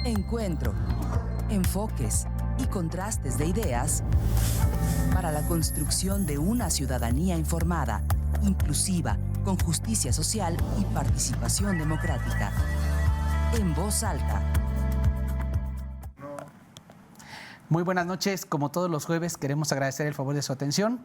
Encuentro, enfoques y contrastes de ideas para la construcción de una ciudadanía informada, inclusiva, con justicia social y participación democrática. En voz alta. Muy buenas noches, como todos los jueves queremos agradecer el favor de su atención.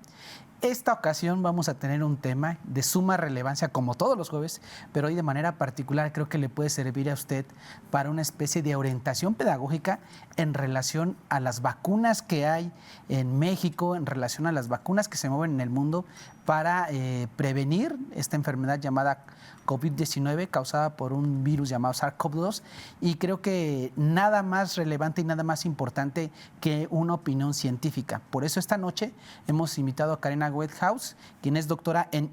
Esta ocasión vamos a tener un tema de suma relevancia como todos los jueves, pero hoy de manera particular creo que le puede servir a usted para una especie de orientación pedagógica en relación a las vacunas que hay en México, en relación a las vacunas que se mueven en el mundo para prevenir esta enfermedad llamada COVID-19 causada por un virus llamado SARS-CoV-2, y creo que nada más relevante y nada más importante que una opinión científica. Por eso esta noche hemos invitado a Karina Whitehouse, quien es doctora en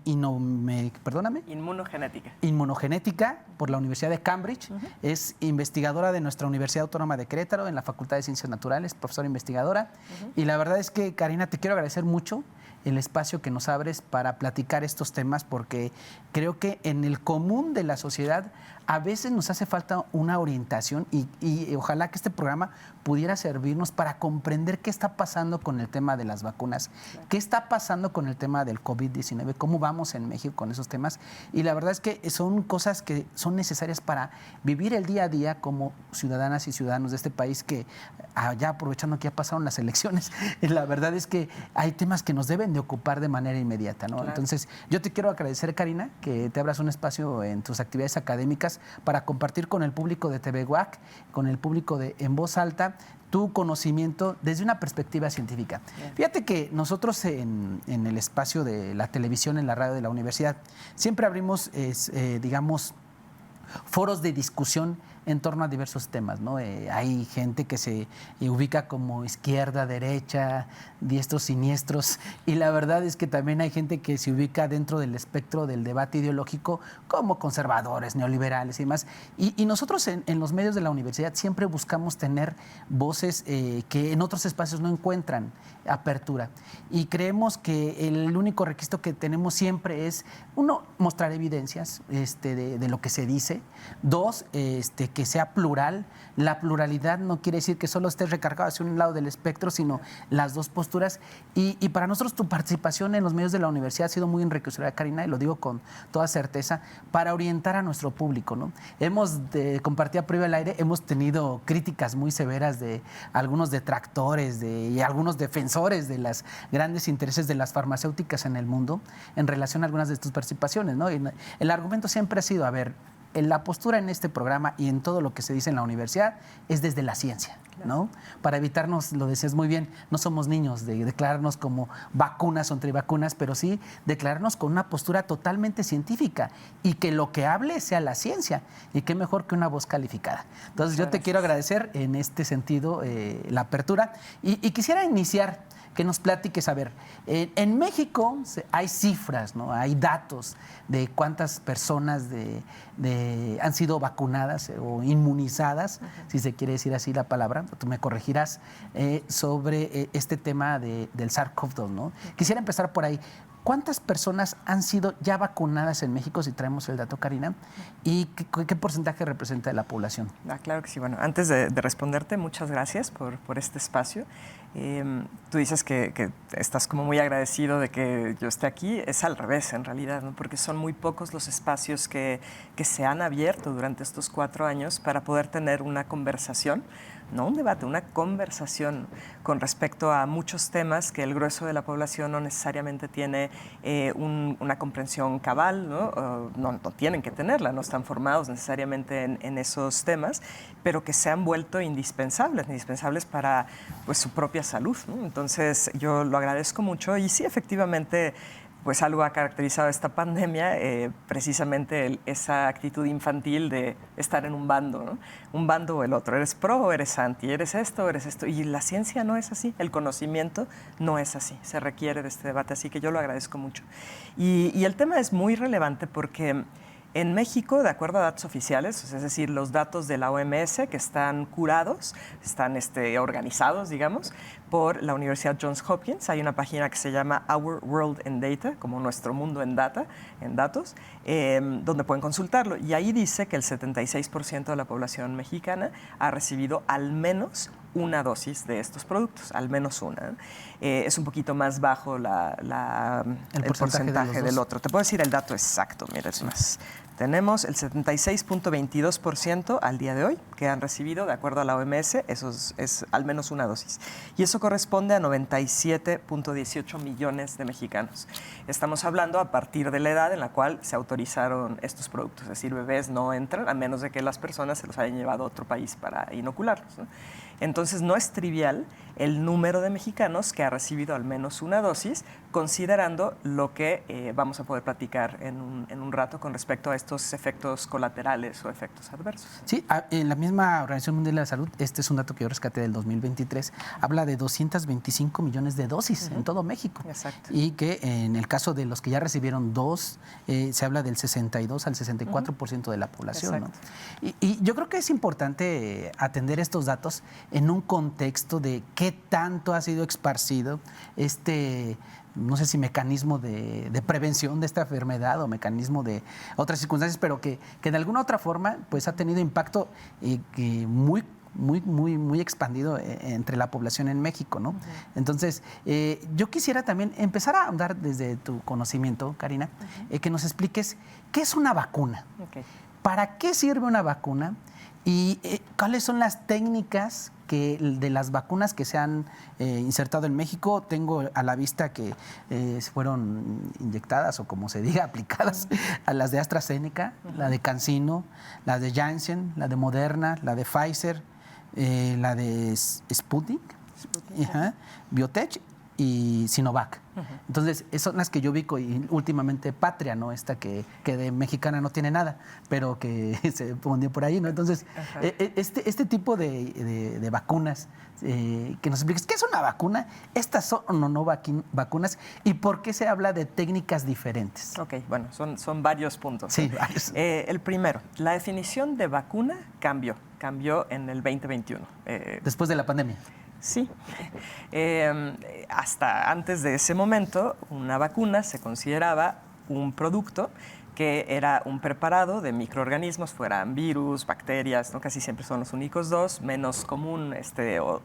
inmunogenética por la Universidad de Cambridge. Es investigadora de nuestra Universidad Autónoma de Querétaro en la Facultad de Ciencias Naturales, profesora investigadora. Y la verdad es que, Karina, te quiero agradecer mucho el espacio que nos abres para platicar estos temas, porque creo que en el común de la sociedad a veces nos hace falta una orientación y ojalá que este programa pudiera servirnos para comprender qué está pasando con el tema de las vacunas, qué está pasando con el tema del COVID-19, cómo vamos en México con esos temas. Y la verdad es que son cosas que son necesarias para vivir el día a día como ciudadanas y ciudadanos de este país, que ya aprovechando que ya pasaron las elecciones, la verdad es que hay temas que nos deben de ocupar de manera inmediata, ¿no? Claro. Entonces, yo te quiero agradecer, Karina, que te abras un espacio en tus actividades académicas para compartir con el público de TV UAC, con el público de En Voz Alta, tu conocimiento desde una perspectiva científica. Bien. Fíjate que nosotros en el espacio de la televisión, en la radio de la universidad, siempre abrimos, digamos, foros de discusión en torno a diversos temas, ¿no? Hay gente que se ubica como izquierda, derecha, diestros, siniestros, y la verdad es que también hay gente que se ubica dentro del espectro del debate ideológico como conservadores, neoliberales y demás. Y nosotros en los medios de la universidad siempre buscamos tener voces que en otros espacios no encuentran apertura. Y creemos que el único requisito que tenemos siempre es, uno, mostrar evidencias de lo que se dice. Dos, que sea plural. La pluralidad no quiere decir que solo estés recargado hacia un lado del espectro, sino las dos posturas. Y para nosotros tu participación en los medios de la universidad ha sido muy enriquecedora, Karina, y lo digo con toda certeza, para orientar a nuestro público, ¿no? Compartía previo al aire, hemos tenido críticas muy severas de algunos detractores y algunos defensores de los grandes intereses de las farmacéuticas en el mundo en relación a algunas de tus participaciones, ¿no? Y el argumento siempre ha sido, a ver, la postura en este programa y en todo lo que se dice en la universidad es desde la ciencia, ¿no? Para evitarnos, lo decías muy bien, no somos niños de declararnos como vacunas o antivacunas, pero sí declararnos con una postura totalmente científica y que lo que hable sea la ciencia, y qué mejor que una voz calificada. Entonces, yo te quiero agradecer en este sentido la apertura y quisiera iniciar que nos platiques, a ver, en México hay cifras, ¿no? Hay datos de cuántas personas han sido vacunadas o inmunizadas, si se quiere decir así la palabra, tú me corregirás, sobre este tema del SARS-CoV-2, ¿no? Quisiera empezar por ahí. ¿Cuántas personas han sido ya vacunadas en México, si traemos el dato, Karina? ¿Y qué porcentaje representa de la población? Claro que sí. Bueno, antes de responderte, muchas gracias por este espacio. Tú dices que estás como muy agradecido de que yo esté aquí. Es al revés, en realidad, ¿no? Porque son muy pocos los espacios que se han abierto durante estos 4 años para poder tener una conversación, no un debate, una conversación con respecto a muchos temas que el grueso de la población no necesariamente tiene una comprensión cabal, ¿no? No tienen que tenerla, no están formados necesariamente en esos temas, pero que se han vuelto indispensables para, pues, su propia salud, ¿no? Entonces, yo lo agradezco mucho y sí, efectivamente, pues algo ha caracterizado esta pandemia, precisamente esa actitud infantil de estar en un bando, ¿no? Un bando o el otro, eres pro o eres anti, eres esto, y la ciencia no es así, el conocimiento no es así, se requiere de este debate, así que yo lo agradezco mucho. Y el tema es muy relevante porque En México, de acuerdo a datos oficiales, es decir, los datos de la OMS que están curados, están organizados, digamos, por la Universidad Johns Hopkins. Hay una página que se llama Our World in Data, como Nuestro Mundo en Datos, donde pueden consultarlo. Y ahí dice que el 76% de la población mexicana ha recibido al menos una dosis de estos productos, al menos una. Es un poquito más bajo el porcentaje del otro. Te puedo decir el dato exacto, mira, es más. Tenemos el 76.22% al día de hoy que han recibido, de acuerdo a la OMS, eso es al menos una dosis. Y eso corresponde a 97.18 millones de mexicanos. Estamos hablando a partir de la edad en la cual se autorizaron estos productos. Es decir, bebés no entran a menos de que las personas se los hayan llevado a otro país para inocularlos, ¿no? Entonces, no es trivial el número de mexicanos que ha recibido al menos una dosis, considerando lo que vamos a poder platicar en un rato con respecto a estos efectos colaterales o efectos adversos. Sí, en la misma Organización Mundial de la Salud, este es un dato que yo rescaté del 2023, habla de 225 millones de dosis en todo México. Exacto. Y que en el caso de los que ya recibieron dos, se habla del 62 al 64% de la población, ¿no? Y yo creo que es importante atender estos datos en un contexto de qué tanto ha sido esparcido no sé si mecanismo de prevención de esta enfermedad o mecanismo de otras circunstancias, pero que de alguna otra forma pues ha tenido impacto muy expandido entre la población en México, ¿no? Entonces, yo quisiera también empezar a ahondar desde tu conocimiento, Karina, que nos expliques qué es una vacuna. Okay. ¿Para qué sirve una vacuna? ¿Y cuáles son las técnicas de las vacunas que se han insertado en México? Tengo a la vista que fueron inyectadas o como se diga, aplicadas a las de AstraZeneca, la de CanSino, la de Janssen, la de Moderna, la de Pfizer, la de Sputnik, Biotech y Sinovac. Entonces, esas son las que yo ubico y últimamente Patria, ¿no? Esta que de mexicana no tiene nada, pero que se ponió por ahí, ¿no? Entonces, este tipo de vacunas, que nos expliques, ¿qué es una vacuna? ¿Estas son o no vacunas? ¿Y por qué se habla de técnicas diferentes? Ok, bueno, son varios puntos. Sí, varios. El primero, la definición de vacuna cambió en el 2021. Después de la pandemia. Sí. Hasta antes de ese momento, una vacuna se consideraba un producto que era un preparado de microorganismos, fueran virus, bacterias, ¿no? Casi siempre son los únicos dos, menos común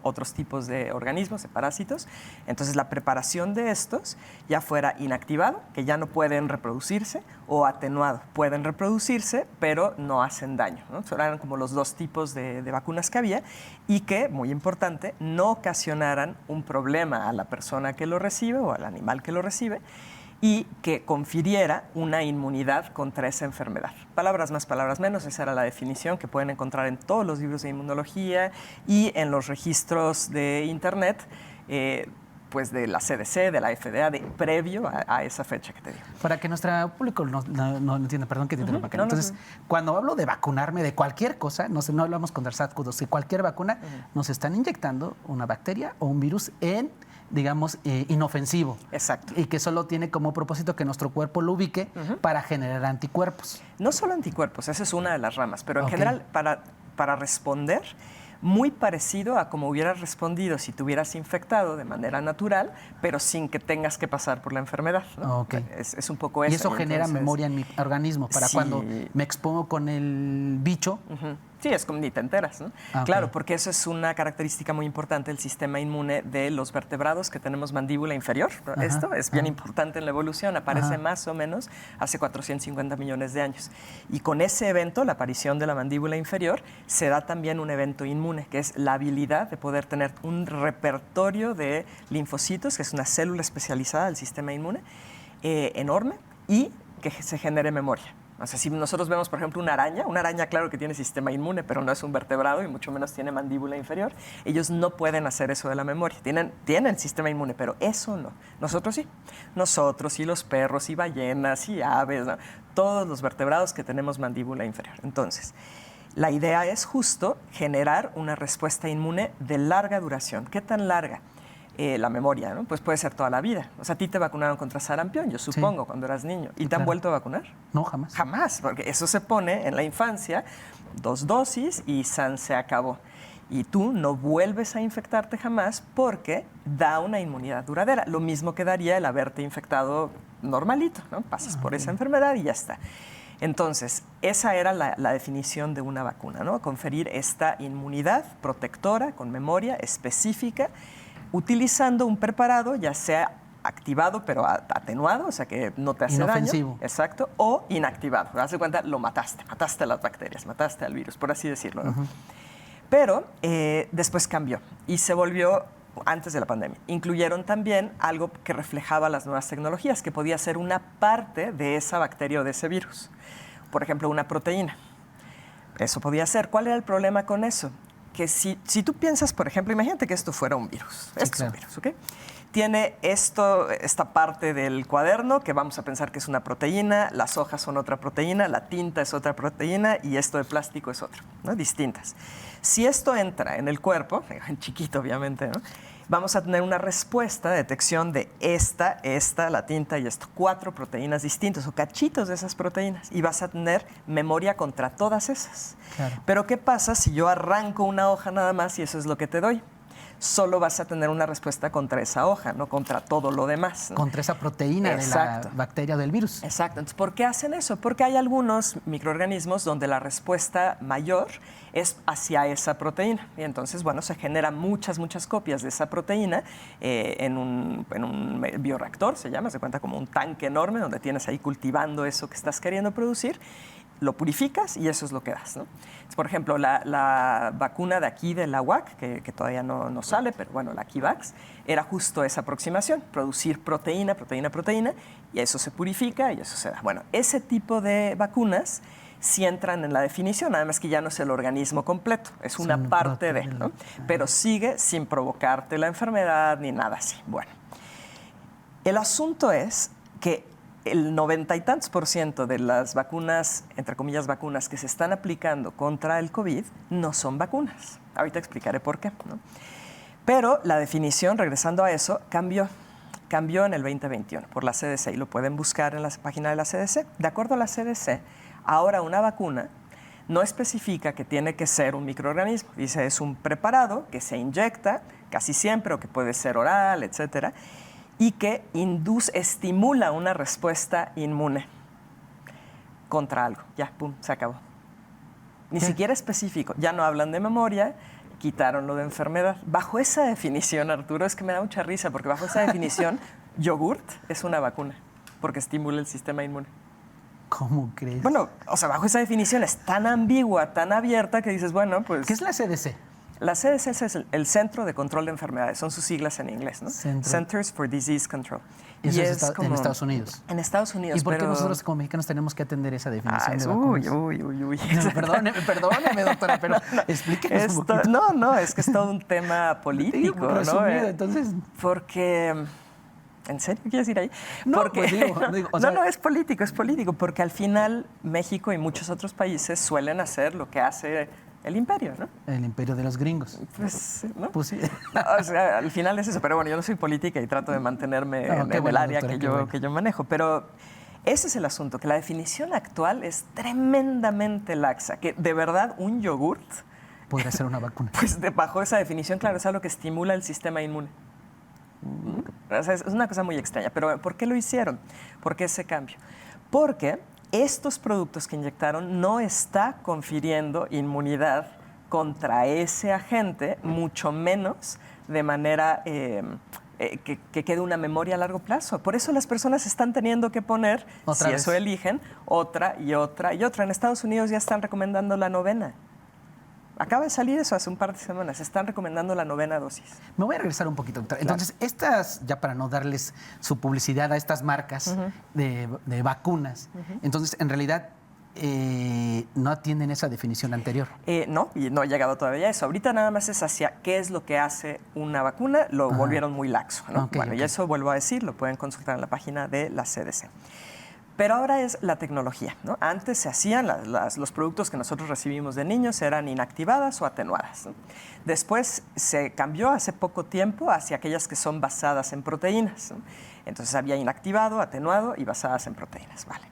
otros tipos de organismos, de parásitos. Entonces, la preparación de estos ya fuera inactivado, que ya no pueden reproducirse, o atenuado, pueden reproducirse, pero no hacen daño, ¿no? Eran como los dos tipos de vacunas que había y que, muy importante, no ocasionaran un problema a la persona que lo recibe o al animal que lo recibe, y que confiriera una inmunidad contra esa enfermedad. Palabras más, palabras menos, esa era la definición que pueden encontrar en todos los libros de inmunología y en los registros de Internet, pues de la CDC, de la FDA, previo a esa fecha que te digo. Para que nuestro público no entienda, perdón que te interrumpa. Entonces, cuando hablo de vacunarme de cualquier cosa, no hablamos contra SARS-CoV-2, de cualquier vacuna, nos están inyectando una bacteria o un virus digamos, inofensivo. Exacto. Y que solo tiene como propósito que nuestro cuerpo lo ubique para generar anticuerpos. No solo anticuerpos, esa es una de las ramas, pero en general para responder, muy parecido a como hubieras respondido si te hubieras infectado de manera natural, pero sin que tengas que pasar por la enfermedad, ¿no? Es un poco eso. Y eso genera memoria en mi organismo para cuando me expongo con el bicho. Sí, es como ni te enteras, ¿no? Claro, porque eso es una característica muy importante del sistema inmune de los vertebrados que tenemos mandíbula inferior. Esto es bien importante en la evolución, aparece más o menos hace 450 millones de años. Y con ese evento, la aparición de la mandíbula inferior, se da también un evento inmune, que es la habilidad de poder tener un repertorio de linfocitos, que es una célula especializada del sistema inmune, enorme, y que se genere memoria. O sea, si nosotros vemos, por ejemplo, una araña claro que tiene sistema inmune, pero no es un vertebrado y mucho menos tiene mandíbula inferior. Ellos no pueden hacer eso de la memoria. Tienen sistema inmune, pero eso no. Nosotros sí. Nosotros y los perros y ballenas y aves, ¿no? Todos los vertebrados que tenemos mandíbula inferior. Entonces, la idea es justo generar una respuesta inmune de larga duración. ¿Qué tan larga? la memoria, ¿no? Pues puede ser toda la vida. O sea, a ti te vacunaron contra sarampión, yo supongo, cuando eras niño. ¿Y te han vuelto a vacunar? No, jamás. Jamás, porque eso se pone en la infancia, 2 dosis y se acabó. Y tú no vuelves a infectarte jamás porque da una inmunidad duradera. Lo mismo que daría el haberte infectado normalito, ¿no? Pasas por esa enfermedad y ya está. Entonces, esa era la definición de una vacuna, ¿no? Conferir esta inmunidad protectora con memoria específica, utilizando un preparado, ya sea activado pero atenuado, o sea que no te hace inofensivo. daño. Exacto. O inactivado. Haz de cuenta, lo mataste a las bacterias, mataste al virus, por así decirlo, ¿no? Pero después cambió y se volvió antes de la pandemia. Incluyeron también algo que reflejaba las nuevas tecnologías, que podía ser una parte de esa bacteria o de ese virus. Por ejemplo, una proteína. Eso podía ser. ¿Cuál era el problema con eso? Que si tú piensas, por ejemplo, imagínate que esto fuera un virus. Sí, Esto claro. es un virus, ¿ok? Tiene esta parte del cuaderno que vamos a pensar que es una proteína, las hojas son otra proteína, la tinta es otra proteína y esto de plástico es otra, ¿no? Distintas. Si esto entra en el cuerpo, en chiquito obviamente, ¿no? Vamos a tener una respuesta de detección de esta, la tinta y esto, 4 proteínas distintas o cachitos de esas proteínas y vas a tener memoria contra todas esas. Claro. Pero ¿qué pasa si yo arranco una hoja nada más y eso es lo que te doy? Solo vas a tener una respuesta contra esa hoja, no contra todo lo demás, ¿no? Contra esa proteína Exacto. de la bacteria o del virus. Exacto. Entonces, ¿por qué hacen eso? Porque hay algunos microorganismos donde la respuesta mayor es hacia esa proteína. Y entonces, bueno, se generan muchas copias de esa proteína en un bioreactor, se llama, se cuenta como un tanque enorme donde tienes ahí cultivando eso que estás queriendo producir. Lo purificas y eso es lo que das, ¿no? Por ejemplo, la vacuna de aquí de la UAC, que todavía no sale, pero bueno, la Kivax, era justo esa aproximación, producir proteína, y eso se purifica y eso se da. Bueno, ese tipo de vacunas sí entran en la definición, además que ya no es el organismo completo, es una parte de, ¿no? Pero sigue sin provocarte la enfermedad ni nada así. Bueno, el asunto es que el 90 y tantos % de las vacunas, entre comillas vacunas, que se están aplicando contra el COVID no son vacunas. Ahorita explicaré por qué, ¿no? Pero la definición, regresando a eso, cambió en el 2021 por la CDC y lo pueden buscar en la página de la CDC. De acuerdo a la CDC, ahora una vacuna no especifica que tiene que ser un microorganismo. Dice, es un preparado que se inyecta casi siempre o que puede ser oral, etcétera, y que estimula una respuesta inmune contra algo. Ya, pum, se acabó. Ni siquiera específico. Ya no hablan de memoria, quitaron lo de enfermedad. Bajo esa definición, Arturo, es que me da mucha risa, porque bajo esa definición, yogurt es una vacuna, porque estimula el sistema inmune. ¿Cómo crees? Bueno, o sea, bajo esa definición es tan ambigua, tan abierta, que dices, bueno, pues... ¿Qué es la CDC? La CDC es el Centro de Control de Enfermedades, son sus siglas en inglés, ¿no? Centers for Disease Control. Eso es en Estados Unidos. En Estados Unidos, ¿Y por qué nosotros como mexicanos tenemos que atender esa definición de vacunas? Uy. No, perdóneme, doctora, pero explíquenos un poquito. No, es que es todo un tema político, ¿no? Resumido, entonces... Porque... ¿En serio quieres ir ahí? No, porque, pues digo, o sea, no, es político, porque al final México y muchos otros países suelen hacer lo que hace el imperio, ¿no? El imperio de los gringos. Pues, ¿no? Pues sí. No, o sea, al final es eso, pero bueno, yo no soy política y trato de mantenerme en el área que yo manejo, pero ese es el asunto, que la definición actual es tremendamente laxa, que de verdad un yogurt... Podría ser una vacuna. Pues bajo esa definición, claro, es algo que estimula el sistema inmune. O sea, es una cosa muy extraña, pero ¿por qué lo hicieron? ¿Por qué ese cambio? Porque estos productos que inyectaron no está confiriendo inmunidad contra ese agente, mucho menos de manera que quede una memoria a largo plazo. Por eso las personas están teniendo que poner, si eso eligen, otra y otra y otra. En Estados Unidos ya están recomendando la 9ª. Acaba de salir eso hace un par de semanas. Están recomendando la 9ª dosis. Me voy a regresar un poquito. Entonces, estas, ya para no darles su publicidad a estas marcas de vacunas, entonces, en realidad, no atienden esa definición anterior. No, y no ha llegado todavía a eso. Ahorita nada más es hacia qué es lo que hace una vacuna. Lo volvieron muy laxo, ¿no? Okay, bueno, y eso vuelvo a decir, lo pueden consultar en la página de la CDC. Pero ahora es la tecnología, ¿no? Antes se hacían los productos que nosotros recibimos de niños eran inactivadas o atenuadas, ¿no? Después se cambió hace poco tiempo hacia aquellas que son basadas en proteínas, ¿no? Entonces había inactivado, atenuado y basadas en proteínas, ¿vale?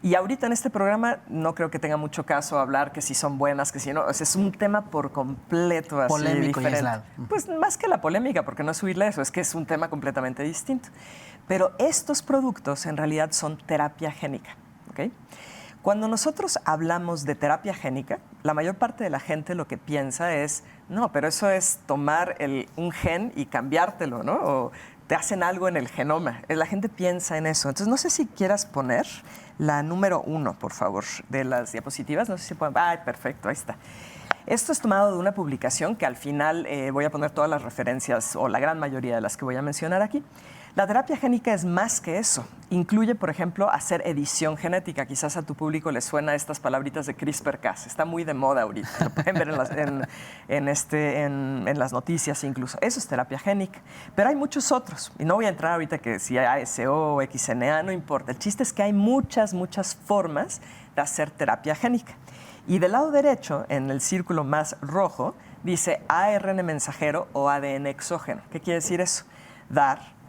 Y ahorita en este programa no creo que tenga mucho caso hablar que si son buenas, que si no. O sea, es un tema por completo así Polémico y diferente. aislado. Pues más que la polémica, porque no es huirle eso, es que es un tema completamente distinto. Pero estos productos en realidad son terapia génica, ¿ok? Cuando nosotros hablamos de terapia génica, la mayor parte de la gente lo que piensa es, no, pero eso es tomar un gen y cambiártelo, ¿no? O te hacen algo en el genoma. La gente piensa en eso. Entonces, no sé si quieras poner la número 1, por favor, de las diapositivas. No sé si pueden... ¡Ay, perfecto! Ahí está. Esto es tomado de una publicación que al final voy a poner todas las referencias, o la gran mayoría de las que voy a mencionar aquí. La terapia génica es más que eso. Incluye, por ejemplo, hacer edición genética. Quizás a tu público les suena estas palabritas de CRISPR-Cas. Está muy de moda ahorita. Lo pueden ver en las noticias incluso. Eso es terapia génica. Pero hay muchos otros. Y no voy a entrar ahorita que si hay ASO o XNA, no importa. El chiste es que hay muchas formas de hacer terapia génica. Y del lado derecho, en el círculo más rojo, dice ARN mensajero o ADN exógeno. ¿Qué quiere decir eso? Dar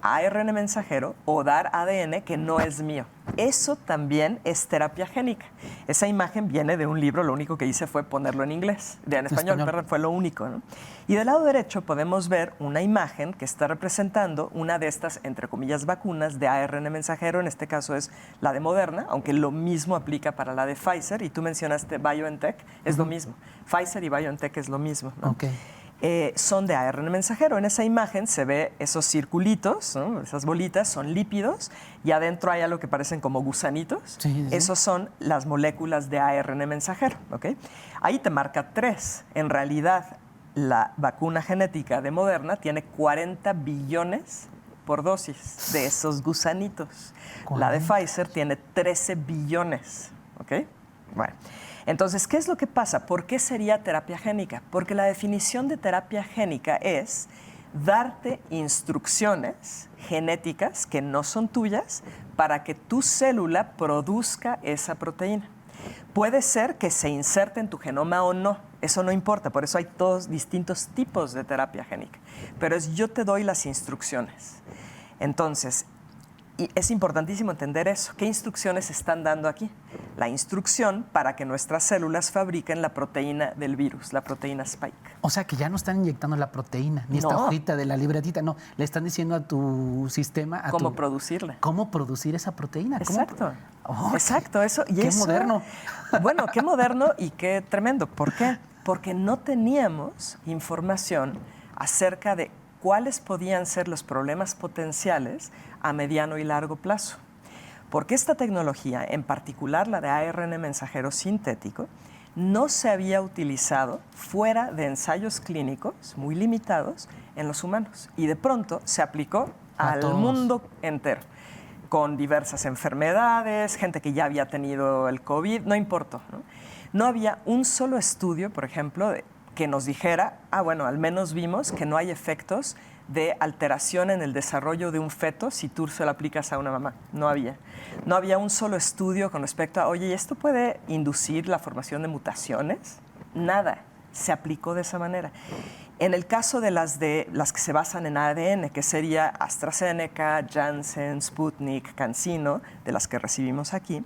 ARN mensajero o dar ADN que no es mío. Eso también es terapia génica. Esa imagen viene de un libro, lo único que hice fue ponerlo en inglés, en español, perdón, fue lo único, ¿no? Y del lado derecho podemos ver una imagen que está representando una de estas, entre comillas, vacunas de ARN mensajero, en este caso es la de Moderna, aunque lo mismo aplica para la de Pfizer, y tú mencionaste BioNTech, es lo mismo. Pfizer y BioNTech es lo mismo, ¿no? Okay. Son de ARN mensajero. En esa imagen se ve esos circulitos, ¿no? Esas bolitas son lípidos y adentro hay algo que parecen como gusanitos. Sí. Esos son las moléculas de ARN mensajero, ¿ok? Ahí te marca 3. En realidad, la vacuna genética de Moderna tiene 40 billones por dosis de esos gusanitos. La de Pfizer tiene 13 billones, ¿ok? Bueno. Entonces, ¿qué es lo que pasa? ¿Por qué sería terapia génica? Porque la definición de terapia génica es darte instrucciones genéticas que no son tuyas para que tu célula produzca esa proteína. Puede ser que se inserte en tu genoma o no, eso no importa, por eso hay todos distintos tipos de terapia génica, pero yo te doy las instrucciones. Entonces, y es importantísimo entender eso. ¿Qué instrucciones están dando aquí? La instrucción para que nuestras células fabriquen la proteína del virus, la proteína Spike. O sea, que ya no están inyectando la proteína, ni esta hojita de la libretita, no. Le están diciendo a tu sistema... ¿Cómo producirla? ¿Cómo producir esa proteína? Exacto. Oh, exacto, eso. Y qué eso, moderno. Bueno, qué moderno y qué tremendo. ¿Por qué? Porque no teníamos información acerca de cuáles podían ser los problemas potenciales a mediano y largo plazo. Porque esta tecnología, en particular la de ARN mensajero sintético, no se había utilizado fuera de ensayos clínicos muy limitados en los humanos. Y de pronto se aplicó al mundo entero, con diversas enfermedades, gente que ya había tenido el COVID, no importó, ¿no? No había un solo estudio, por ejemplo, que nos dijera, bueno, al menos vimos que no hay efectos de alteración en el desarrollo de un feto si tú se lo aplicas a una mamá. No había. No había un solo estudio con respecto a, oye, ¿y esto puede inducir la formación de mutaciones? Nada. Se aplicó de esa manera. En el caso de las que se basan en ADN, que sería AstraZeneca, Janssen, Sputnik, CanSino, de las que recibimos aquí,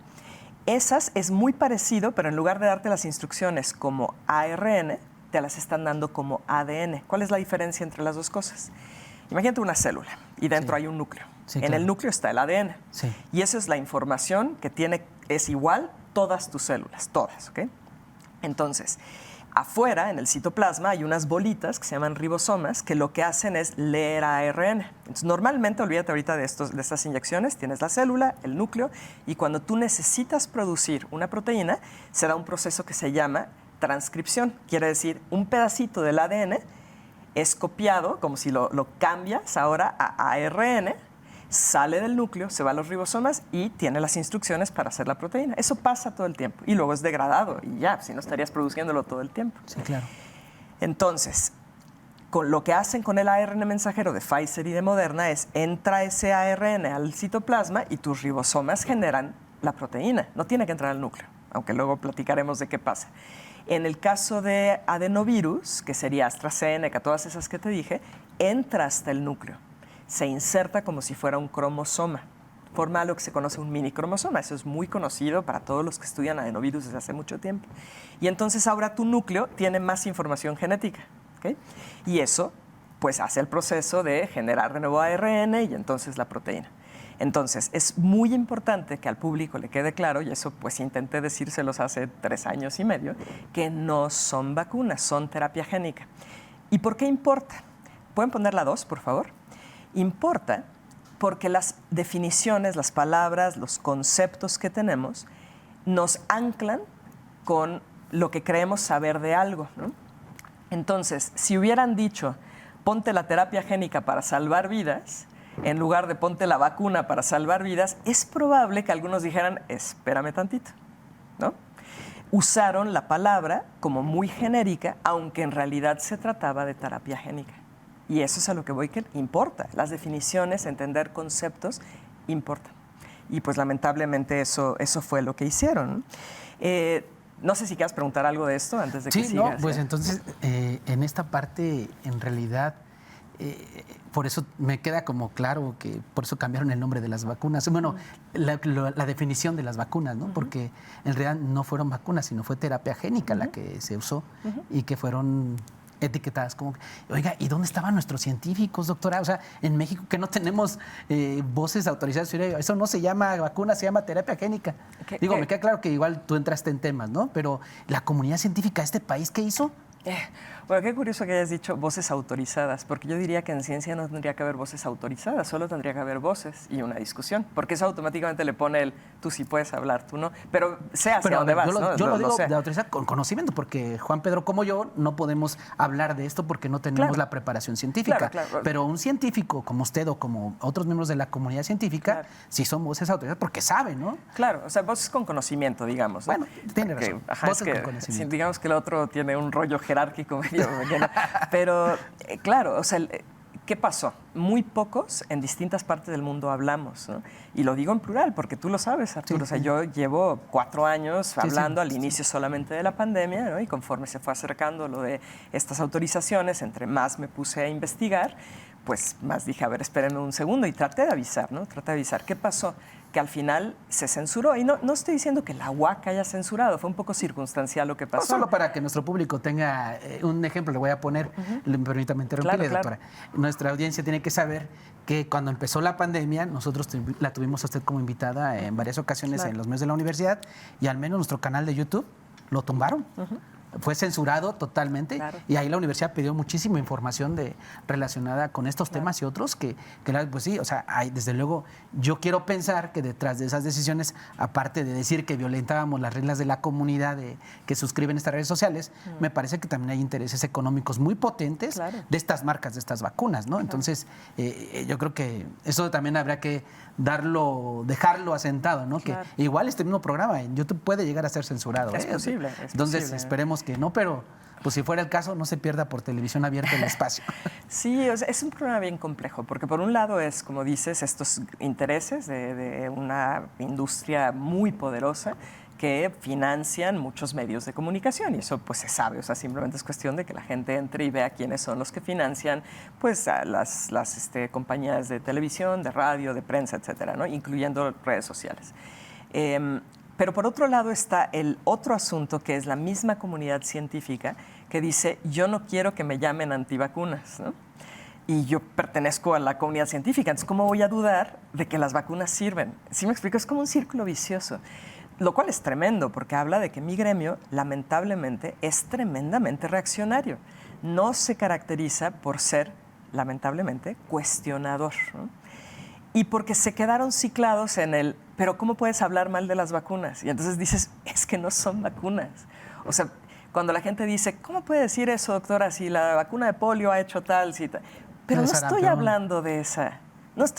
esas es muy parecido, pero en lugar de darte las instrucciones como ARN, te las están dando como ADN. ¿Cuál es la diferencia entre las dos cosas? Imagínate una célula y dentro hay un núcleo. Sí, en el núcleo está el ADN. Sí. Y esa es la información que es igual todas tus células, todas, ¿ok? Entonces, afuera, en el citoplasma, hay unas bolitas que se llaman ribosomas que lo que hacen es leer ARN. Entonces, normalmente, olvídate ahorita de estas inyecciones, tienes la célula, el núcleo, y cuando tú necesitas producir una proteína, se da un proceso que se llama transcripción. Quiere decir, un pedacito del ADN es copiado, como si lo cambias ahora a ARN, sale del núcleo, se va a los ribosomas y tiene las instrucciones para hacer la proteína. Eso pasa todo el tiempo y luego es degradado y ya, si no estarías produciéndolo todo el tiempo. Sí, claro. Entonces, Con lo que hacen con el ARN mensajero de Pfizer y de Moderna es entra ese ARN al citoplasma y tus ribosomas generan la proteína. No tiene que entrar al núcleo, aunque luego platicaremos de qué pasa. En el caso de adenovirus, que sería AstraZeneca, todas esas que te dije, entra hasta el núcleo. Se inserta como si fuera un cromosoma. Forma lo que se conoce un mini cromosoma. Eso es muy conocido para todos los que estudian adenovirus desde hace mucho tiempo. Y entonces ahora tu núcleo tiene más información genética. ¿Okay? Y eso pues hace el proceso de generar de nuevo ARN y entonces la proteína. Entonces es muy importante que al público le quede claro, y eso pues intenté decírselos hace 3 años y medio, que no son vacunas, son terapia génica. ¿Y por qué importa? ¿Pueden poner la 2, por favor? Importa porque las definiciones, las palabras, los conceptos que tenemos nos anclan con lo que creemos saber de algo, ¿no? Entonces, si hubieran dicho, ponte la terapia génica para salvar vidas, en lugar de ponte la vacuna para salvar vidas, es probable que algunos dijeran, espérame tantito, ¿no? Usaron la palabra como muy genérica, aunque en realidad se trataba de terapia génica. Y eso es a lo que voy, que importa. Las definiciones, entender conceptos, importan. Y pues lamentablemente eso fue lo que hicieron. No sé si quieras preguntar algo de esto antes de que sigas. Sí, no, pues entonces en esta parte en realidad por eso me queda como claro que por eso cambiaron el nombre de las vacunas. Bueno, la definición de las vacunas, ¿no? Porque en realidad no fueron vacunas, sino fue terapia génica la que se usó y que fueron etiquetadas como, oiga, ¿y dónde estaban nuestros científicos, doctora? O sea, en México que no tenemos voces autorizadas, eso no se llama vacuna, se llama terapia génica. Digo, me queda claro que igual tú entraste en temas, ¿no? Pero la comunidad científica de este país, ¿qué hizo? Bueno, qué curioso que hayas dicho voces autorizadas, porque yo diría que en ciencia no tendría que haber voces autorizadas, solo tendría que haber voces y una discusión, porque eso automáticamente le pone el tú sí puedes hablar, tú no, pero sé hacia dónde vas, ¿no? Yo lo digo de autorizar con conocimiento, porque Juan Pedro como yo no podemos hablar de esto porque no tenemos la preparación científica, pero un científico como usted o como otros miembros de la comunidad científica sí son voces autorizadas porque saben, ¿no? Claro, o sea, voces con conocimiento, digamos, ¿no? Bueno, tiene razón, voces con conocimiento. Digamos que el otro tiene un rollo jerárquico medio lleno. Pero, claro, o sea, ¿qué pasó? Muy pocos en distintas partes del mundo hablamos, ¿no? Y lo digo en plural porque tú lo sabes, Arturo. Sí, o sea, yo llevo 4 años hablando al inicio solamente de la pandemia, ¿no? Y conforme se fue acercando lo de estas autorizaciones, entre más me puse a investigar, pues más dije, a ver, espérenme un segundo y traté de avisar, ¿no? Traté de avisar. ¿Qué pasó? Que al final se censuró. Y no estoy diciendo que la UAC haya censurado, fue un poco circunstancial lo que pasó. No, solo para que nuestro público tenga un ejemplo, le voy a poner, permítame interrumpirle, doctora. Nuestra audiencia tiene que saber que cuando empezó la pandemia, nosotros la tuvimos a usted como invitada en varias ocasiones en los medios de la universidad, y al menos nuestro canal de YouTube lo tumbaron. Fue censurado totalmente y ahí la universidad pidió muchísima información relacionada con estos temas y otros que pues sí, o sea, desde luego yo quiero pensar que detrás de esas decisiones, aparte de decir que violentábamos las reglas de la comunidad que suscriben estas redes sociales, me parece que también hay intereses económicos muy potentes de estas marcas, de estas vacunas, ¿no? Entonces, yo creo que eso también habrá que dejarlo asentado, ¿no? Que igual este mismo programa en YouTube puede llegar a ser censurado. Es posible. Entonces, esperemos que no, pero pues si fuera el caso, no se pierda por televisión abierta el espacio. Sí, o sea, es un programa bien complejo, porque por un lado es, como dices, estos intereses de una industria muy poderosa que financian muchos medios de comunicación, y eso pues se sabe, o sea, simplemente es cuestión de que la gente entre y vea quiénes son los que financian pues a las compañías de televisión, de radio, de prensa, etcétera, ¿no? Incluyendo redes sociales. Pero por otro lado está el otro asunto, que es la misma comunidad científica que dice, yo no quiero que me llamen antivacunas, ¿no? Y yo pertenezco a la comunidad científica, entonces ¿cómo voy a dudar de que las vacunas sirven? ¿Sí me explico? Es como un círculo vicioso, lo cual es tremendo porque habla de que mi gremio, lamentablemente, es tremendamente reaccionario. No se caracteriza por ser, lamentablemente, cuestionador, ¿no? Y porque se quedaron ciclados en el, pero ¿cómo puedes hablar mal de las vacunas? Y entonces dices, es que no son vacunas. O sea, cuando la gente dice, ¿cómo puede decir eso, doctora, si la vacuna de polio ha hecho tal, si tal? Pero no estoy hablando de esa.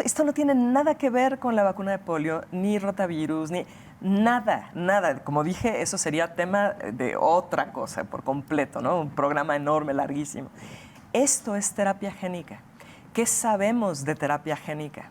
Esto no tiene nada que ver con la vacuna de polio, ni rotavirus, ni nada. Como dije, eso sería tema de otra cosa por completo, ¿no? Un programa enorme, larguísimo. Esto es terapia génica. ¿Qué sabemos de terapia génica?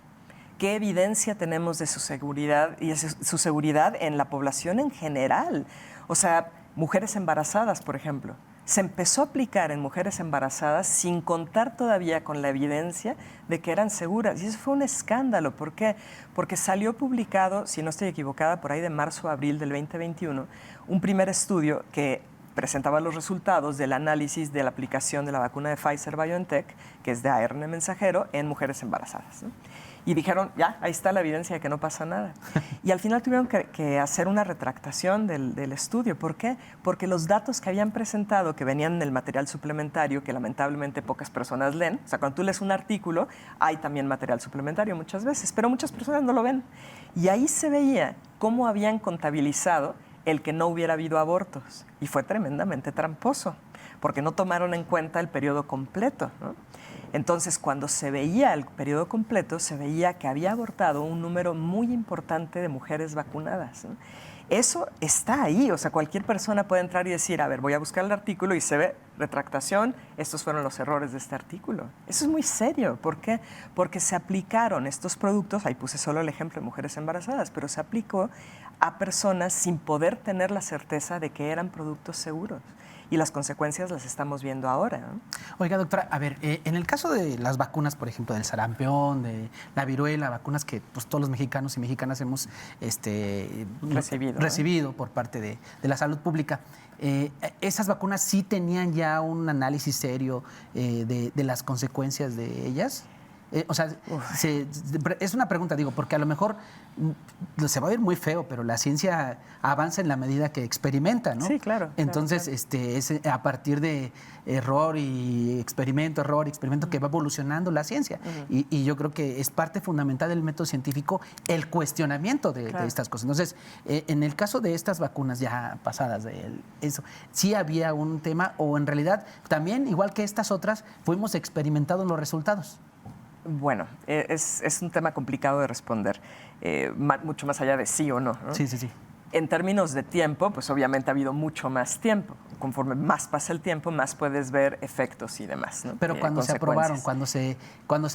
¿Qué evidencia tenemos de su seguridad y de su seguridad en la población en general? O sea, mujeres embarazadas, por ejemplo. Se empezó a aplicar en mujeres embarazadas sin contar todavía con la evidencia de que eran seguras. Y eso fue un escándalo. ¿Por qué? Porque salió publicado, si no estoy equivocada, por ahí de marzo a abril del 2021, un primer estudio que presentaba los resultados del análisis de la aplicación de la vacuna de Pfizer-BioNTech, que es de ARN mensajero, en mujeres embarazadas, ¿no? Y dijeron, ya, ahí está la evidencia de que no pasa nada. Y al final tuvieron que hacer una retractación del estudio. ¿Por qué? Porque los datos que habían presentado, que venían en el material suplementario, que lamentablemente pocas personas leen, o sea, cuando tú lees un artículo, hay también material suplementario muchas veces, pero muchas personas no lo ven. Y ahí se veía cómo habían contabilizado el que no hubiera habido abortos. Y fue tremendamente tramposo, porque no tomaron en cuenta el periodo completo, ¿no? Entonces, cuando se veía el periodo completo, se veía que había abortado un número muy importante de mujeres vacunadas, ¿no? Eso está ahí, o sea, cualquier persona puede entrar y decir, a ver, voy a buscar el artículo y se ve retractación, estos fueron los errores de este artículo. Eso es muy serio. ¿Por qué? Porque se aplicaron estos productos, ahí puse solo el ejemplo de mujeres embarazadas, pero se aplicó a personas sin poder tener la certeza de que eran productos seguros. Y las consecuencias las estamos viendo ahora, ¿no? Oiga, doctora, a ver, en el caso de las vacunas, por ejemplo, del sarampión, de la viruela, vacunas que pues, todos los mexicanos y mexicanas hemos recibido por parte de la salud pública, ¿esas vacunas sí tenían ya un análisis serio de las consecuencias de ellas? O sea, es una pregunta, digo, porque a lo mejor se va a ver muy feo, pero la ciencia avanza en la medida que experimenta, ¿no? Sí, claro. Entonces, claro. Es a partir de error y experimento, que va evolucionando la ciencia. Y yo creo que es parte fundamental del método científico el cuestionamiento de estas cosas. Entonces, en el caso de estas vacunas ya pasadas, ¿sí había un tema o en realidad también, igual que estas otras, fuimos experimentando los resultados? Bueno, es un tema complicado de responder, mucho más allá de sí o no, ¿no? Sí. En términos de tiempo, pues obviamente ha habido mucho más tiempo. Conforme más pasa el tiempo, más puedes ver efectos y demás, ¿no? Pero cuando se aprobaron, cuando se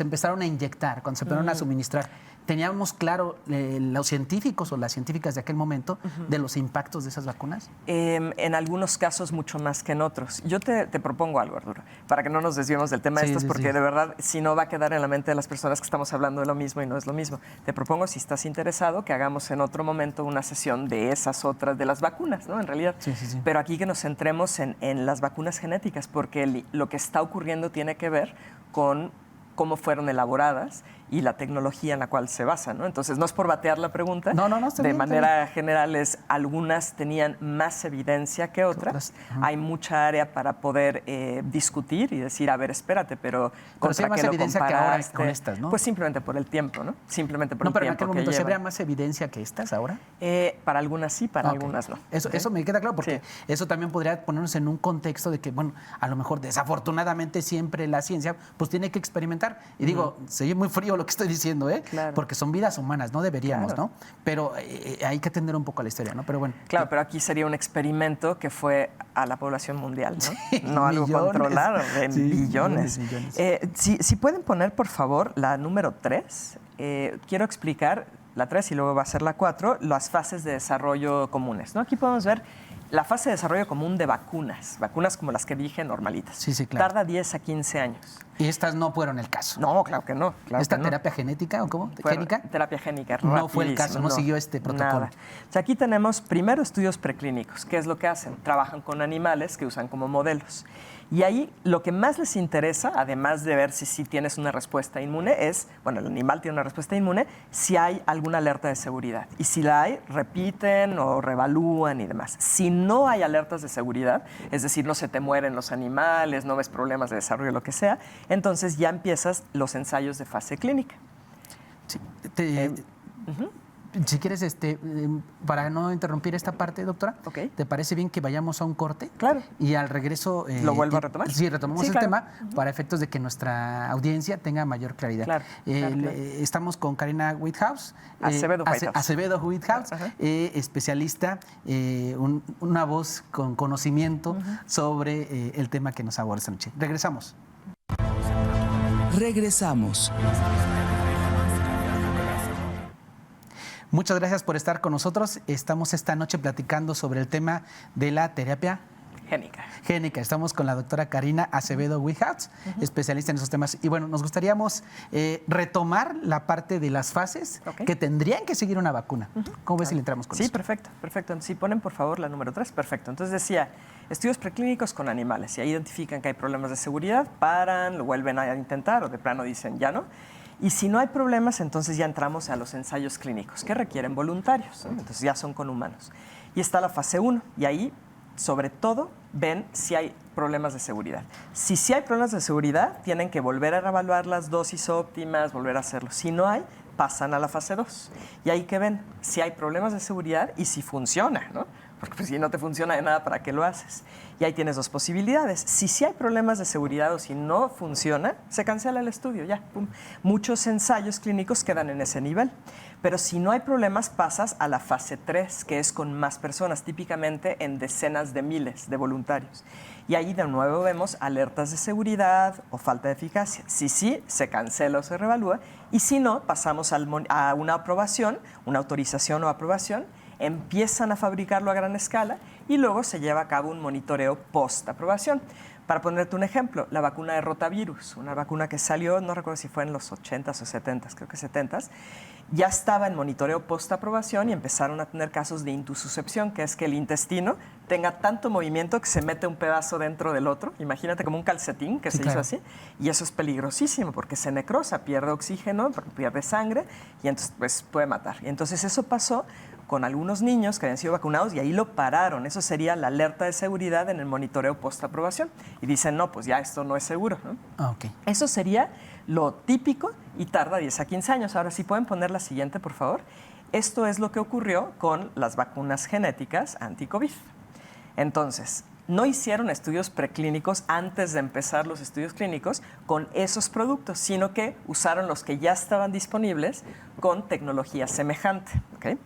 empezaron a inyectar, cuando se empezaron a suministrar, ¿teníamos claro los científicos o las científicas de aquel momento de los impactos de esas vacunas? En algunos casos mucho más que en otros. Yo te propongo algo, Arturo, para que no nos desviemos del tema de estos, porque de verdad, si no va a quedar en la mente de las personas que estamos hablando de lo mismo y no es lo mismo. Te propongo, si estás interesado, que hagamos en otro momento una sesión de esas otras, de las vacunas, ¿no? En realidad. Sí. Pero aquí que nos centremos en las vacunas genéticas, porque lo que está ocurriendo tiene que ver con cómo fueron elaboradas y la tecnología en la cual se basa, ¿no? Entonces, no es por batear la pregunta. No, de manera general, algunas tenían más evidencia que otras. Hay mucha área para poder discutir y decir, a ver, espérate, pero ¿contra qué lo evidencia comparaste? Que ahora con estas, ¿no? Pues simplemente por el tiempo, ¿no? Simplemente por el tiempo. Pero en aquel momento, ¿se habría más evidencia que estas ahora? Para algunas sí, para algunas no. Eso me queda claro, porque eso también podría ponernos en un contexto de que, bueno, a lo mejor desafortunadamente siempre la ciencia pues tiene que experimentar. Y digo, se oye muy frío lo que estoy diciendo, Claro. Porque son vidas humanas, no deberíamos, ¿no? Pero hay que atender un poco a la historia, ¿no? Pero bueno. Claro, pero aquí sería un experimento que fue a la población mundial, ¿no? Sí, no algo controlado, en billones. Si pueden poner, por favor, la número 3. Quiero explicar la 3 y luego va a ser la 4, las fases de desarrollo comunes, ¿no? Aquí podemos ver la fase de desarrollo común de vacunas como las que dije, normalitas. Sí, claro. Tarda 10 a 15 años. Y estas no fueron el caso. No, claro que no. ¿Esta terapia genética o cómo? ¿Génica? Terapia génica, no fue el caso, no siguió este protocolo. Nada. O sea, aquí tenemos primero estudios preclínicos. ¿Qué es lo que hacen? Trabajan con animales que usan como modelos. Y ahí lo que más les interesa, además de ver si tienes una respuesta inmune, es, bueno, el animal tiene una respuesta inmune, si hay alguna alerta de seguridad. Y si la hay, repiten o reevalúan y demás. Si no hay alertas de seguridad, es decir, no se te mueren los animales, no ves problemas de desarrollo, lo que sea, entonces ya empiezas los ensayos de fase clínica. Sí, si quieres, para no interrumpir esta parte, doctora, ¿te parece bien que vayamos a un corte? Claro. Y al regreso... ¿Lo vuelvo a retomar? Sí, retomamos el tema para efectos de que nuestra audiencia tenga mayor claridad. Claro. Estamos con Karina Whithouse. Acevedo Whithouse, especialista, una voz con conocimiento sobre el tema que nos aborda esta noche. Regresamos. Regresamos. Muchas gracias por estar con nosotros. Estamos esta noche platicando sobre el tema de la terapia génica. Estamos con la doctora Karina Acevedo Wijats, especialista en esos temas. Y bueno, nos gustaríamos retomar la parte de las fases que tendrían que seguir una vacuna. ¿Cómo ves si le entramos con eso? Sí, perfecto. Si ponen por favor la número 3, perfecto. Entonces decía, estudios preclínicos con animales. Y ahí identifican que hay problemas de seguridad, paran, lo vuelven a intentar o de plano dicen ya no. Y si no hay problemas, entonces ya entramos a los ensayos clínicos, que requieren voluntarios, ¿no? Entonces ya son con humanos. Y está la fase 1, y ahí, sobre todo, ven si hay problemas de seguridad. Si sí hay problemas de seguridad, tienen que volver a reevaluar las dosis óptimas, volver a hacerlo. Si no hay, pasan a la fase 2. Y ahí que ven si hay problemas de seguridad y si funciona, ¿no? Porque pues, si no te funciona de nada, ¿para qué lo haces? Y ahí tienes dos posibilidades. Si sí hay problemas de seguridad o si no funciona, se cancela el estudio, ya. Pum. Muchos ensayos clínicos quedan en ese nivel. Pero si no hay problemas, pasas a la fase 3, que es con más personas, típicamente en decenas de miles de voluntarios. Y ahí de nuevo vemos alertas de seguridad o falta de eficacia. Si sí, se cancela o se reevalúa. Y si no, pasamos a una aprobación, una autorización o aprobación, empiezan a fabricarlo a gran escala y luego se lleva a cabo un monitoreo post-aprobación. Para ponerte un ejemplo, la vacuna de rotavirus, una vacuna que salió, no recuerdo si fue en los 80s o 70s, creo que 70s, ya estaba en monitoreo post-aprobación y empezaron a tener casos de intususcepción, que es que el intestino tenga tanto movimiento que se mete un pedazo dentro del otro. Imagínate como un calcetín que se hizo así. Y eso es peligrosísimo porque se necrosa, pierde oxígeno, pierde sangre y entonces pues, puede matar. Y entonces eso pasó con algunos niños que habían sido vacunados y ahí lo pararon. Eso sería la alerta de seguridad en el monitoreo post-aprobación. Y dicen, no, pues ya esto no es seguro, ¿no? Okay. Eso sería lo típico y tarda 10 a 15 años. Ahora, si pueden poner la siguiente, por favor. Esto es lo que ocurrió con las vacunas genéticas anti-COVID. Entonces, no hicieron estudios preclínicos antes de empezar los estudios clínicos con esos productos, sino que usaron los que ya estaban disponibles con tecnología semejante. ¿Okay?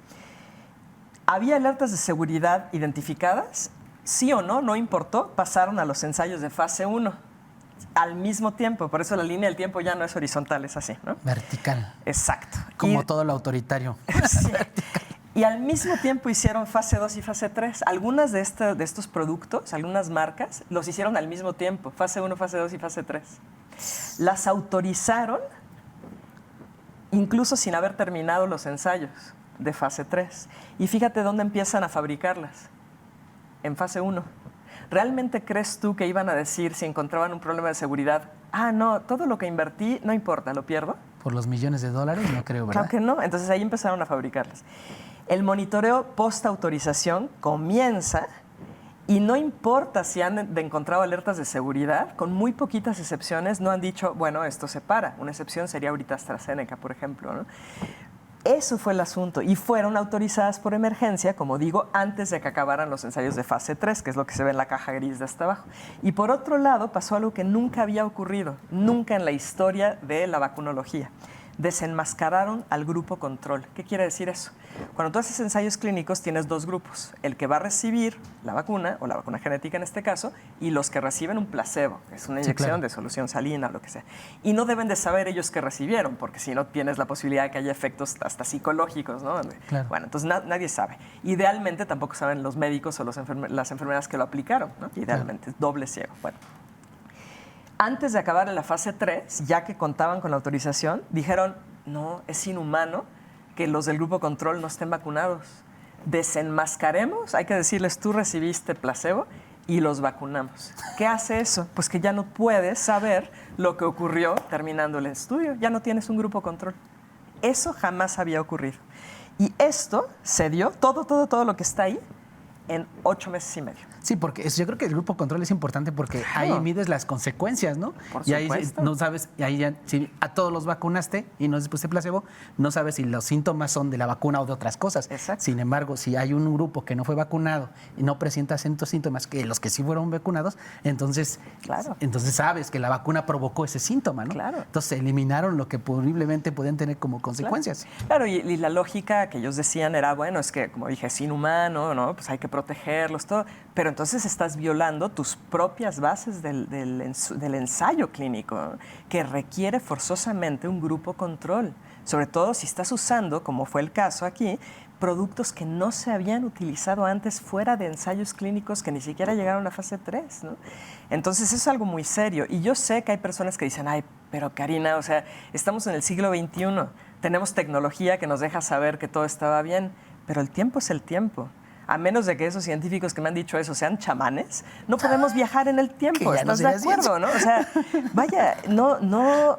¿Había alertas de seguridad identificadas? Sí o no, no importó, pasaron a los ensayos de fase 1 al mismo tiempo. Por eso la línea del tiempo ya no es horizontal, es así, ¿no? Vertical. Exacto. Como todo lo autoritario. Sí. Y al mismo tiempo hicieron fase 2 y fase 3. Algunas de estos productos, algunas marcas, los hicieron al mismo tiempo. Fase 1, fase 2 y fase 3. Las autorizaron incluso sin haber terminado los ensayos de fase 3. Y fíjate dónde empiezan a fabricarlas. En fase 1. ¿Realmente crees tú que iban a decir si encontraban un problema de seguridad, no, todo lo que invertí no importa, lo pierdo? Por los millones de dólares, no creo, ¿verdad? Claro que no. Entonces ahí empezaron a fabricarlas. El monitoreo post-autorización comienza y no importa si han encontrado alertas de seguridad, con muy poquitas excepciones no han dicho, bueno, esto se para. Una excepción sería ahorita AstraZeneca, por ejemplo, ¿no? Eso fue el asunto y fueron autorizadas por emergencia, como digo, antes de que acabaran los ensayos de fase 3, que es lo que se ve en la caja gris de hasta abajo. Y por otro lado pasó algo que nunca había ocurrido, nunca en la historia de la vacunología. Desenmascararon al grupo control. ¿Qué quiere decir eso? Cuando tú haces ensayos clínicos tienes dos grupos, el que va a recibir la vacuna, o la vacuna genética en este caso, y los que reciben un placebo, que es una inyección de solución salina, lo que sea. Y no deben de saber ellos que recibieron, porque si no tienes la posibilidad de que haya efectos hasta psicológicos, ¿no? Claro. Bueno, entonces nadie sabe. Idealmente tampoco saben los médicos o las enfermeras que lo aplicaron, ¿no? Idealmente, doble ciego. Bueno. Antes de acabar en la fase 3, ya que contaban con la autorización, dijeron, no, es inhumano que los del grupo control no estén vacunados. Desenmascaremos, hay que decirles, tú recibiste placebo y los vacunamos. ¿Qué hace eso? Pues que ya no puedes saber lo que ocurrió terminando el estudio, ya no tienes un grupo control. Eso jamás había ocurrido. Y esto se dio, todo lo que está ahí, en 8 meses y medio. Sí, porque yo creo que el grupo control es importante porque Claro. ahí mides las consecuencias, ¿no? Por y ahí supuesto. no sabes, y ahí ya, si a todos los vacunaste y no les pusiste placebo, no sabes si los síntomas son de la vacuna o de otras cosas. Exacto. Sin embargo, si hay un grupo que no fue vacunado y no presenta estos síntomas que los que sí fueron vacunados, entonces sabes que la vacuna provocó ese síntoma, ¿no? Claro. Entonces eliminaron lo que posiblemente podían tener como consecuencias. Claro, y la lógica que ellos decían era, bueno, es que, como dije, es inhumano, ¿no? Pues hay que protegerlos, todo, pero entonces estás violando tus propias bases del ensayo clínico, ¿no? Que requiere forzosamente un grupo control, sobre todo si estás usando, como fue el caso aquí, productos que no se habían utilizado antes fuera de ensayos clínicos que ni siquiera llegaron a fase 3, ¿no? Entonces, eso es algo muy serio. Y yo sé que hay personas que dicen, ay, pero Karina, o sea, estamos en el siglo XXI, tenemos tecnología que nos deja saber que todo estaba bien, pero el tiempo es el tiempo. A menos de que esos científicos que me han dicho eso sean chamanes, no podemos viajar en el tiempo. ¿Estás de acuerdo, no? O sea, vaya, no.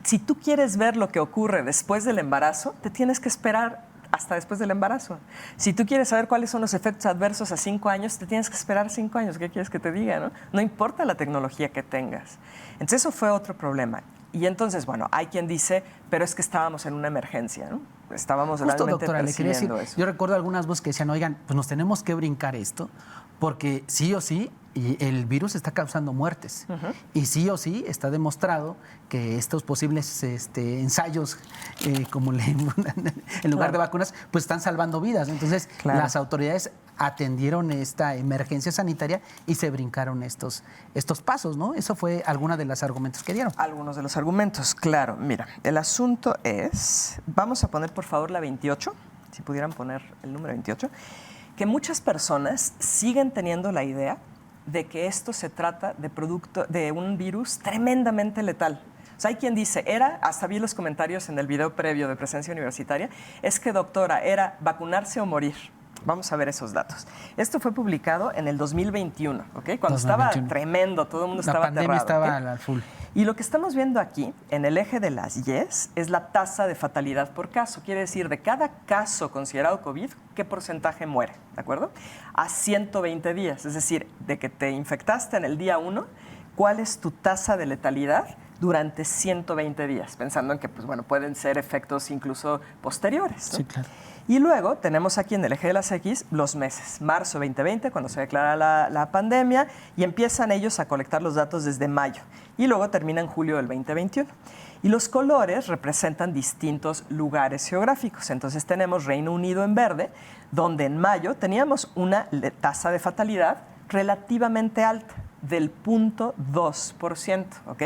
Si tú quieres ver lo que ocurre después del embarazo, te tienes que esperar hasta después del embarazo. Si tú quieres saber cuáles son los efectos adversos a 5 años, te tienes que esperar 5 años. ¿Qué quieres que te diga, no? No importa la tecnología que tengas. Entonces, eso fue otro problema. Y entonces, bueno, hay quien dice, pero es que estábamos en una emergencia, ¿no? Estábamos Justo, realmente doctora, le quería decir, persiguiendo eso. yo recuerdo algunas voces que decían, oigan, pues nos tenemos que brincar esto, porque sí o sí, y el virus está causando muertes. Y sí o sí está demostrado que estos posibles ensayos, como en lugar de vacunas, pues están salvando vidas. Entonces, las autoridades atendieron esta emergencia sanitaria y se brincaron estos pasos, ¿no? Eso fue alguno de los argumentos que dieron. Algunos de los argumentos, claro. Mira, el asunto es, vamos a poner por favor la 28, si pudieran poner el número 28, que muchas personas siguen teniendo la idea de que esto se trata de un virus tremendamente letal. O sea, hay quien dice, hasta vi los comentarios en el video previo de Presencia Universitaria, es que doctora, era vacunarse o morir. Vamos a ver esos datos. Esto fue publicado en el 2021, ¿ok? Cuando 2021. Estaba tremendo, todo el mundo estaba aterrado. La pandemia estaba al full. Y lo que estamos viendo aquí, en el eje de las Ys, es la tasa de fatalidad por caso. Quiere decir, de cada caso considerado COVID, ¿qué porcentaje muere? ¿De acuerdo? A 120 días. Es decir, de que te infectaste en el día 1, ¿cuál es tu tasa de letalidad durante 120 días? Pensando en que, pues, bueno, pueden ser efectos incluso posteriores, ¿no? Sí, claro. Y luego tenemos aquí en el eje de las X los meses. Marzo 2020, cuando se declara la pandemia, y empiezan ellos a colectar los datos desde mayo. Y luego termina en julio del 2021. Y los colores representan distintos lugares geográficos. Entonces tenemos Reino Unido en verde, donde en mayo teníamos una tasa de fatalidad relativamente alta, del 0.2%, ¿ok?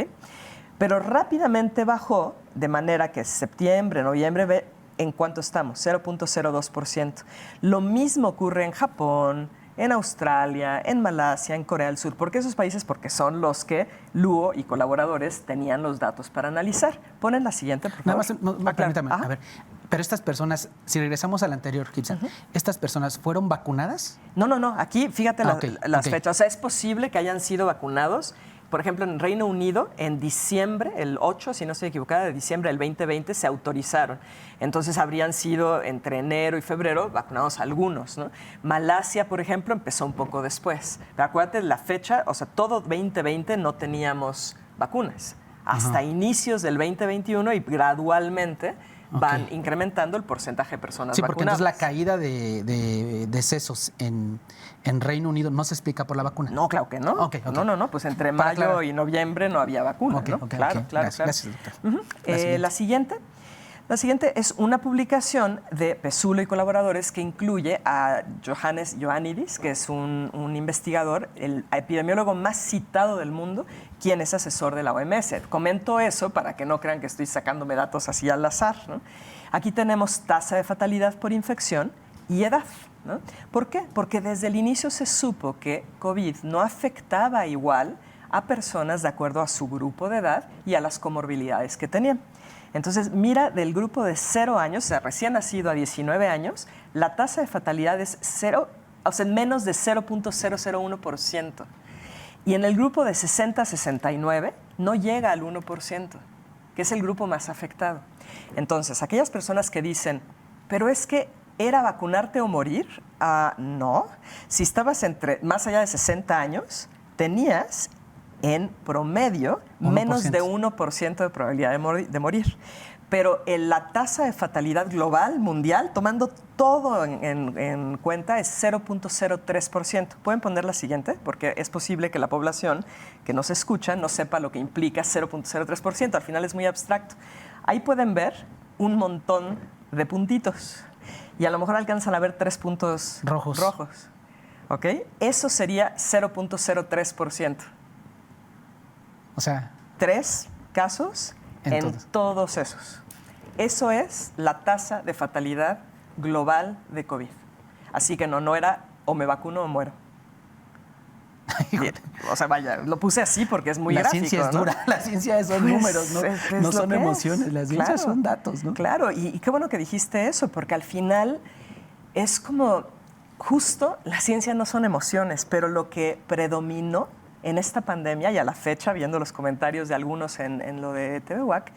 Pero rápidamente bajó, de manera que septiembre, noviembre, ¿en cuánto estamos? 0.02%. Lo mismo ocurre en Japón, en Australia, en Malasia, en Corea del Sur. ¿Por qué esos países? Porque son los que Luo y colaboradores tenían los datos para analizar. Ponen la siguiente, por favor. Nada más, permítame, a ver. Pero estas personas, si regresamos al anterior, Kitsa, ¿estas personas fueron vacunadas? No. Aquí, fíjate las fechas. O sea, es posible que hayan sido vacunados. Por ejemplo, en Reino Unido, en diciembre, el 8, si no estoy equivocada, de diciembre del 2020, se autorizaron. Entonces, habrían sido entre enero y febrero vacunados algunos, ¿no? Malasia, por ejemplo, empezó un poco después. Pero acuérdate, la fecha, o sea, todo 2020 no teníamos vacunas. Hasta inicios del 2021 y gradualmente van incrementando el porcentaje de personas vacunadas. Sí, porque entonces la caída de decesos en Reino Unido no se explica por la vacuna. No, claro que no. No, pues entre mayo y noviembre no había vacuna, ¿no? Claro. Gracias, doctor. La siguiente es una publicación de Pesulo y colaboradores que incluye a Johannes Ioannidis, que es un investigador, el epidemiólogo más citado del mundo, quien es asesor de la OMS. Comento eso para que no crean que estoy sacándome datos así al azar, ¿no? Aquí tenemos tasa de fatalidad por infección y edad, ¿no? ¿Por qué? Porque desde el inicio se supo que COVID no afectaba igual a personas de acuerdo a su grupo de edad y a las comorbilidades que tenían. Entonces, mira, del grupo de 0 años, o sea, recién nacido a 19 años, la tasa de fatalidad es menos de 0.001%. Y en el grupo de 60 a 69 no llega al 1%, que es el grupo más afectado. Entonces, aquellas personas que dicen, pero es que ¿era vacunarte o morir? No. Si estabas más allá de 60 años, tenías en promedio 1%. Menos de 1% de probabilidad de morir. Pero la tasa de fatalidad global, mundial, tomando todo en cuenta, es 0.03%. ¿Pueden poner la siguiente? Porque es posible que la población que nos escucha no sepa lo que implica 0.03%. Al final es muy abstracto. Ahí pueden ver un montón de puntitos. Y a lo mejor alcanzan a ver 3 puntos rojos. ¿Ok? Eso sería 0.03%. O sea, 3 casos en todos esos. Eso es la tasa de fatalidad global de COVID. Así que no era o me vacuno o muero. O sea, vaya, lo puse así porque es muy gráfico. La ciencia es dura, la ciencia son números, ¿no? No son emociones, la ciencia son datos, ¿no? Claro, y qué bueno que dijiste eso, porque al final es como, justo, la ciencia no son emociones, pero lo que predominó en esta pandemia y a la fecha, viendo los comentarios de algunos en lo de TVWAC,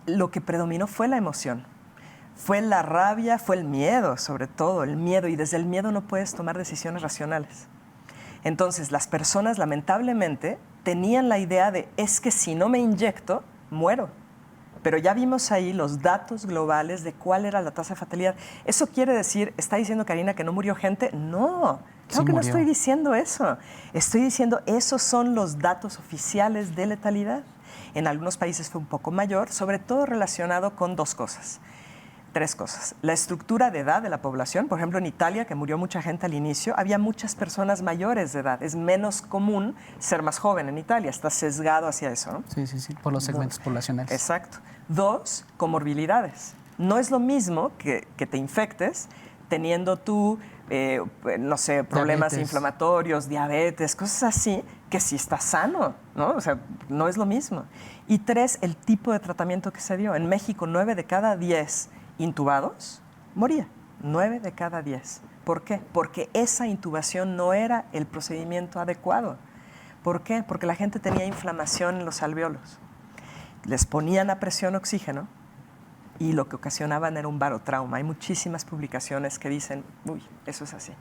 lo que predominó fue la emoción. Fue la rabia, fue el miedo, sobre todo, el miedo, y desde el miedo no puedes tomar decisiones racionales. Entonces, las personas, lamentablemente, tenían la idea de, es que si no me inyecto, muero. Pero ya vimos ahí los datos globales de cuál era la tasa de fatalidad. ¿Eso quiere decir, está diciendo Karina que no murió gente? No, claro que no estoy diciendo eso. Estoy diciendo, esos son los datos oficiales de letalidad. En algunos países fue un poco mayor, sobre todo relacionado con 2 cosas. 3 cosas. La estructura de edad de la población, por ejemplo, en Italia, que murió mucha gente al inicio, había muchas personas mayores de edad. Es menos común ser más joven en Italia, está sesgado hacia eso, ¿no? Sí, por los segmentos poblacionales. Exacto. 2, comorbilidades. No es lo mismo que te infectes teniendo tú, no sé, problemas inflamatorios, diabetes, cosas así, que si estás sano, ¿no? O sea, no es lo mismo. Y 3, el tipo de tratamiento que se dio. En México, 9 de cada 10 intubados moría. 9 de cada 10. ¿Por qué? Porque esa intubación no era el procedimiento adecuado. ¿Por qué? Porque la gente tenía inflamación en los alvéolos. Les ponían a presión oxígeno y lo que ocasionaban era un barotrauma. Hay muchísimas publicaciones que dicen, uy, eso es así.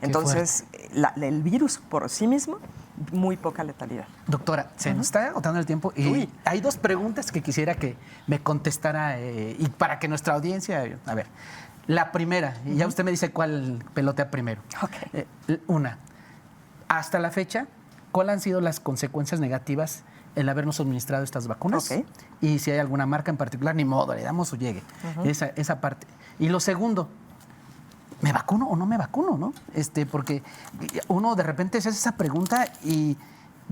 Entonces, el virus por sí mismo, muy poca letalidad. Doctora, se nos está agotando el tiempo y hay 2 preguntas que quisiera que me contestara y para que nuestra audiencia... A ver, la primera, y ya usted me dice cuál pelotea primero. Okay. Una, hasta la fecha, ¿cuáles han sido las consecuencias negativas el habernos suministrado estas vacunas? Okay. Y si hay alguna marca en particular, ni modo, le damos o llegue. Esa parte. Y lo segundo, ¿me vacuno o no me vacuno, no? Porque uno de repente se hace esa pregunta y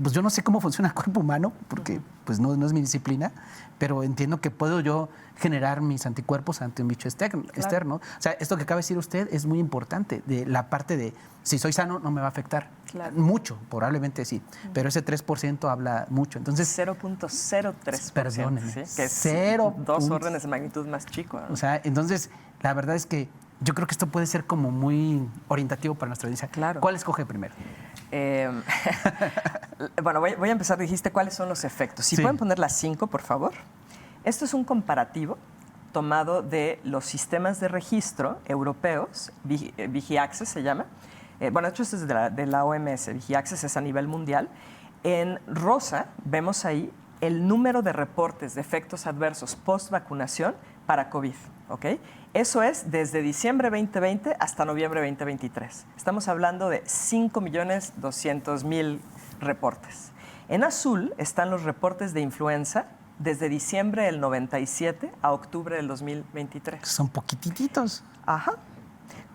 pues yo no sé cómo funciona el cuerpo humano, porque pues no es mi disciplina, pero entiendo que puedo yo generar mis anticuerpos ante un bicho externo. O sea, esto que acaba de decir usted es muy importante, de la parte de si soy sano no me va a afectar. Claro. Mucho, probablemente sí, pero ese 3% habla mucho. Entonces 0.03%. Perdónenme. ¿Sí? Que es 2 órdenes de magnitud más chico, ¿no? O sea, entonces la verdad es que yo creo que esto puede ser como muy orientativo para nuestra audiencia. Claro. ¿Cuál escoge primero? Bueno, voy a empezar. Dijiste cuáles son los efectos. Si pueden poner las 5, por favor. Esto es un comparativo tomado de los sistemas de registro europeos, VigiAccess se llama. Bueno, de hecho, esto es de la OMS. VigiAccess es a nivel mundial. En rosa vemos ahí el número de reportes de efectos adversos post-vacunación para COVID. ¿Ok? Eso es desde diciembre 2020 hasta noviembre 2023. Estamos hablando de 5.200.000 reportes. En azul están los reportes de influenza desde diciembre del 97 a octubre del 2023. Son poquititos. Ajá.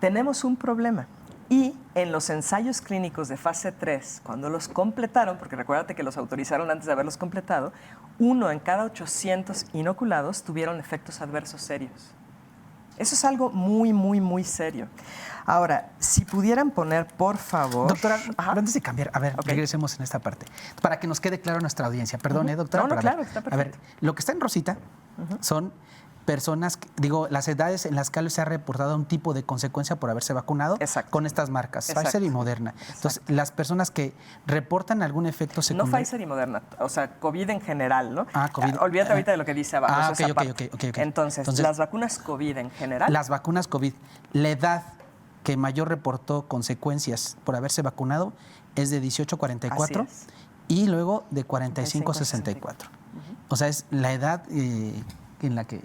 Tenemos un problema. Y en los ensayos clínicos de fase 3, cuando los completaron, porque recuérdate que los autorizaron antes de haberlos completado, 1 en cada 800 inoculados tuvieron efectos adversos serios. Eso es algo muy, muy, muy serio. Ahora, si pudieran poner, por favor... Doctora, antes de cambiar, a ver, regresemos en esta parte. Para que nos quede claro a nuestra audiencia. Perdón, doctora. No, claro, está perfecto. A ver, lo que está en rosita son personas, las edades en las que se ha reportado un tipo de consecuencia por haberse vacunado con estas marcas, Pfizer y Moderna. Entonces, las personas que reportan algún efecto secundario... No Pfizer y Moderna, o sea, COVID en general, ¿no? COVID. Olvídate ahorita de lo que dice abajo. Ok. Entonces, las vacunas COVID en general... Las vacunas COVID, la edad que mayor reportó consecuencias por haberse vacunado es de 18 a 44 y luego de 45 a 64. O sea, es la edad en la que...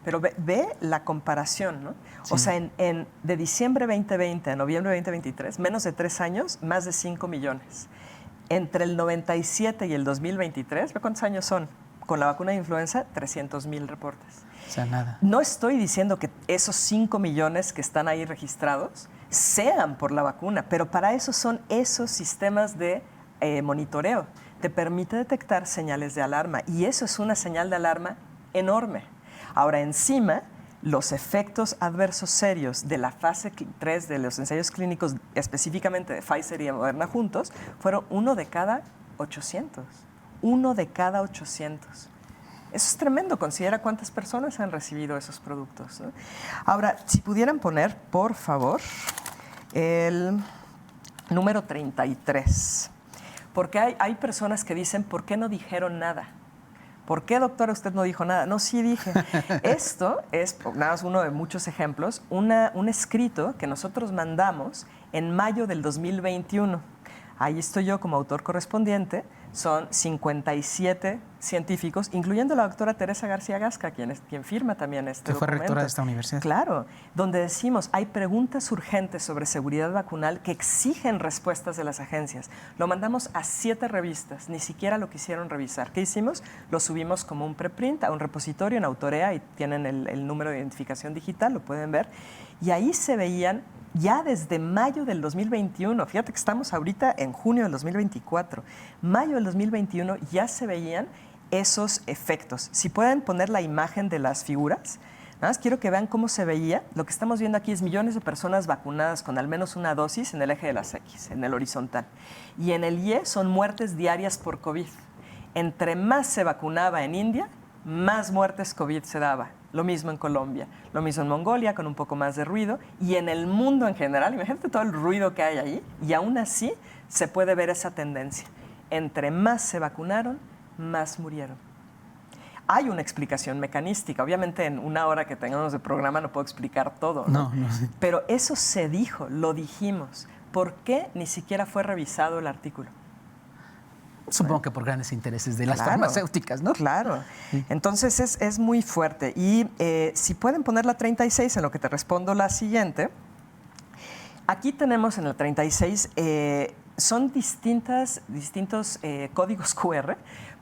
Pero ve la comparación, ¿no? Sí. O sea, de diciembre 2020 a noviembre 2023, menos de 3 años, más de 5 millones. Entre el 97 y el 2023, ¿ve cuántos años son? Con la vacuna de influenza, 300,000 reportes. O sea, nada. No estoy diciendo que esos 5 millones que están ahí registrados sean por la vacuna, pero para eso son esos sistemas de monitoreo. Te permite detectar señales de alarma y eso es una señal de alarma enorme. Ahora, encima, los efectos adversos serios de la fase 3 de los ensayos clínicos, específicamente de Pfizer y de Moderna juntos, fueron 1 de cada 800. 1 de cada 800. Eso es tremendo, considera cuántas personas han recibido esos productos, ¿no? Ahora, si pudieran poner, por favor, el número 33. Porque hay personas que dicen, ¿por qué no dijeron nada? ¿Por qué, doctora, usted no dijo nada? No, sí dije. Esto es, nada más uno de muchos ejemplos, un escrito que nosotros mandamos en mayo del 2021. Ahí estoy yo como autor correspondiente. Son 57 científicos, incluyendo la doctora Teresa García Gasca, quien firma también este documento. Que fue rectora de esta universidad. Claro, donde decimos, hay preguntas urgentes sobre seguridad vacunal que exigen respuestas de las agencias. Lo mandamos a 7 revistas, ni siquiera lo quisieron revisar. ¿Qué hicimos? Lo subimos como un preprint a un repositorio en Autorea y tienen el número de identificación digital, lo pueden ver. Y ahí se veían ya desde mayo del 2021, fíjate que estamos ahorita en junio del 2024, mayo del 2021 ya se veían esos efectos. Si pueden poner la imagen de las figuras, nada más quiero que vean cómo se veía. Lo que estamos viendo aquí es millones de personas vacunadas con al menos una dosis en el eje de las X, en el horizontal. Y en el Y son muertes diarias por COVID. Entre más se vacunaba en India, más muertes COVID se daba. Lo mismo en Colombia, lo mismo en Mongolia, con un poco más de ruido. Y en el mundo en general, imagínate todo el ruido que hay ahí, y aún así se puede ver esa tendencia. Entre más se vacunaron, más murieron. Hay una explicación mecanística. Obviamente en una hora que tengamos de programa no puedo explicar todo, ¿no? No. Pero eso se dijo, lo dijimos. ¿Por qué ni siquiera fue revisado el artículo? Supongo que por grandes intereses de las farmacéuticas, ¿no? Claro. Entonces es muy fuerte. Y si pueden poner la 36 en lo que te respondo la siguiente. Aquí tenemos en la 36, son distintos códigos QR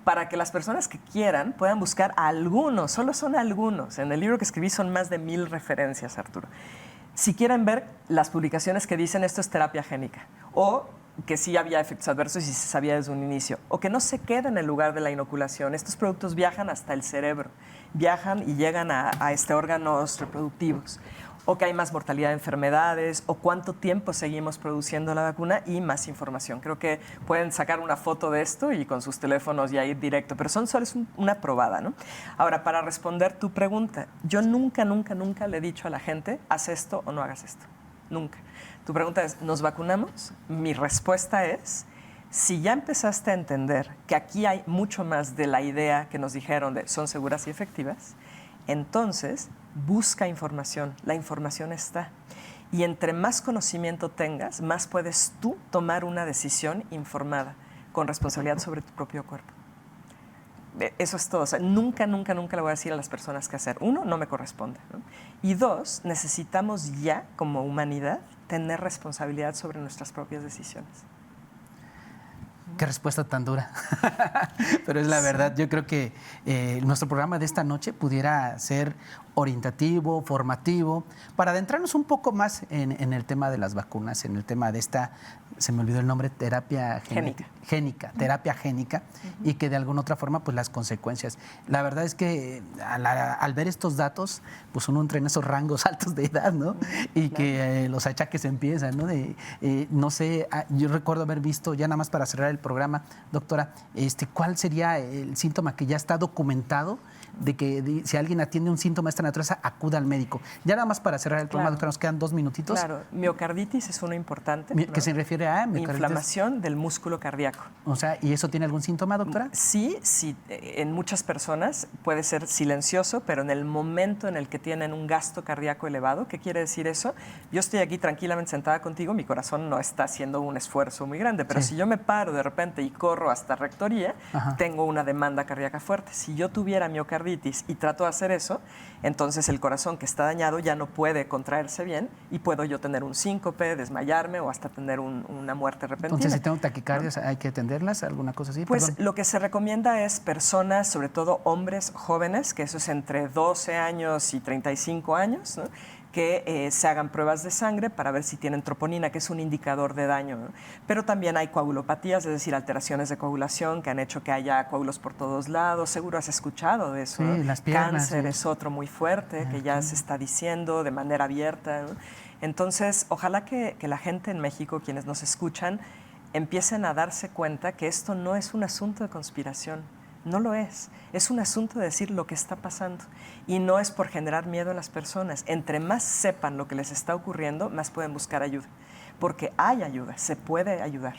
para que las personas que quieran puedan buscar algunos, solo son algunos. En el libro que escribí son más de 1000 referencias, Arturo. Si quieren ver las publicaciones que dicen esto es terapia génica o que sí había efectos adversos y se sabía desde un inicio, o que no se queda en el lugar de la inoculación. Estos productos viajan hasta el cerebro, viajan y llegan a órganos reproductivos, o que hay más mortalidad de enfermedades, o cuánto tiempo seguimos produciendo la vacuna y más información. Creo que pueden sacar una foto de esto y con sus teléfonos ya ir directo, pero solo es una probada, ¿no? Ahora, para responder tu pregunta, yo nunca le he dicho a la gente, haz esto o no hagas esto. Nunca. Tu pregunta es, ¿nos vacunamos? Mi respuesta es, si ya empezaste a entender que aquí hay mucho más de la idea que nos dijeron de son seguras y efectivas, entonces busca información. La información está. Y entre más conocimiento tengas, más puedes tú tomar una decisión informada, con responsabilidad sobre tu propio cuerpo. Eso es todo. O sea, nunca le voy a decir a las personas qué hacer. 1, no me corresponde, ¿no? Y 2, necesitamos ya, como humanidad, tener responsabilidad sobre nuestras propias decisiones. Qué respuesta tan dura. Pero es la verdad. Yo creo que nuestro programa de esta noche pudiera ser orientativo, formativo, para adentrarnos un poco más en el tema de las vacunas, en el tema de esta, se me olvidó el nombre, terapia terapia génica, y que de alguna otra forma, pues las consecuencias. La verdad es que al ver estos datos, pues uno entra en esos rangos altos de edad, ¿no? Y que los achaques empiezan, ¿no? No sé, yo recuerdo haber visto, ya nada más para cerrar el programa, doctora, ¿cuál sería el síntoma que ya está documentado de que si alguien atiende un síntoma de esta naturaleza, acuda al médico? Ya nada más para cerrar el programa, doctora, nos quedan 2 minutitos. Claro, miocarditis es uno importante. ¿Qué se refiere a inflamación del músculo cardíaco. O sea, ¿y eso tiene algún síntoma, doctora? Sí, en muchas personas puede ser silencioso, pero en el momento en el que tienen un gasto cardíaco elevado, ¿qué quiere decir eso? Yo estoy aquí tranquilamente sentada contigo, mi corazón no está haciendo un esfuerzo muy grande, pero si yo me paro de repente y corro hasta rectoría, tengo una demanda cardíaca fuerte. Si yo tuviera miocarditis y trato de hacer eso, entonces el corazón que está dañado ya no puede contraerse bien y puedo yo tener un síncope, desmayarme o hasta tener una muerte repentina. Entonces, si tengo taquicardias, ¿hay que atenderlas? ¿Alguna cosa así? Pues Perdón. Lo que se recomienda es personas, sobre todo hombres jóvenes, que eso es entre 12 años y 35 años, ¿no? que se hagan pruebas de sangre para ver si tienen troponina, que es un indicador de daño, ¿no? Pero también hay coagulopatías, es decir, alteraciones de coagulación que han hecho que haya coágulos por todos lados. Seguro has escuchado de eso, sí, ¿no? las piernas, Cáncer sí. es otro muy fuerte que ya se está diciendo de manera abierta, ¿no? Entonces, ojalá que la gente en México, quienes nos escuchan, empiecen a darse cuenta que esto no es un asunto de conspiración. No lo es. Es un asunto de decir lo que está pasando. Y no es por generar miedo a las personas. Entre más sepan lo que les está ocurriendo, más pueden buscar ayuda. Porque hay ayuda, se puede ayudar.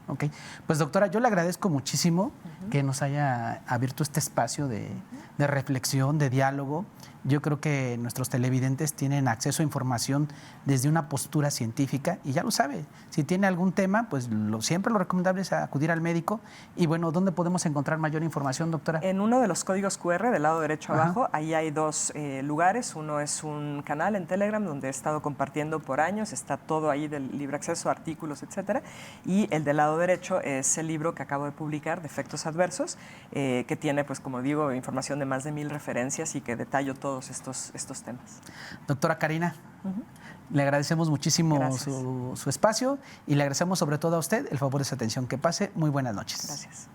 Ok, pues doctora, yo le agradezco muchísimo que nos haya abierto este espacio de reflexión, de diálogo. Yo creo que nuestros televidentes tienen acceso a información desde una postura científica y ya lo sabe, si tiene algún tema, pues siempre lo recomendable es acudir al médico. Y bueno, ¿dónde podemos encontrar mayor información, doctora? En uno de los códigos QR del lado derecho abajo, ahí hay dos lugares. Uno es un canal en Telegram donde he estado compartiendo por años, está todo ahí del libre acceso, artículos, etcétera. Y el del lado derecho es el libro que acabo de publicar de efectos adversos, que tiene, pues como digo, información de más de 1000 referencias y que detallo todos estos temas. Doctora Karina, le agradecemos muchísimo su espacio y le agradecemos sobre todo a usted el favor de su atención. Que pase muy buenas noches. Gracias.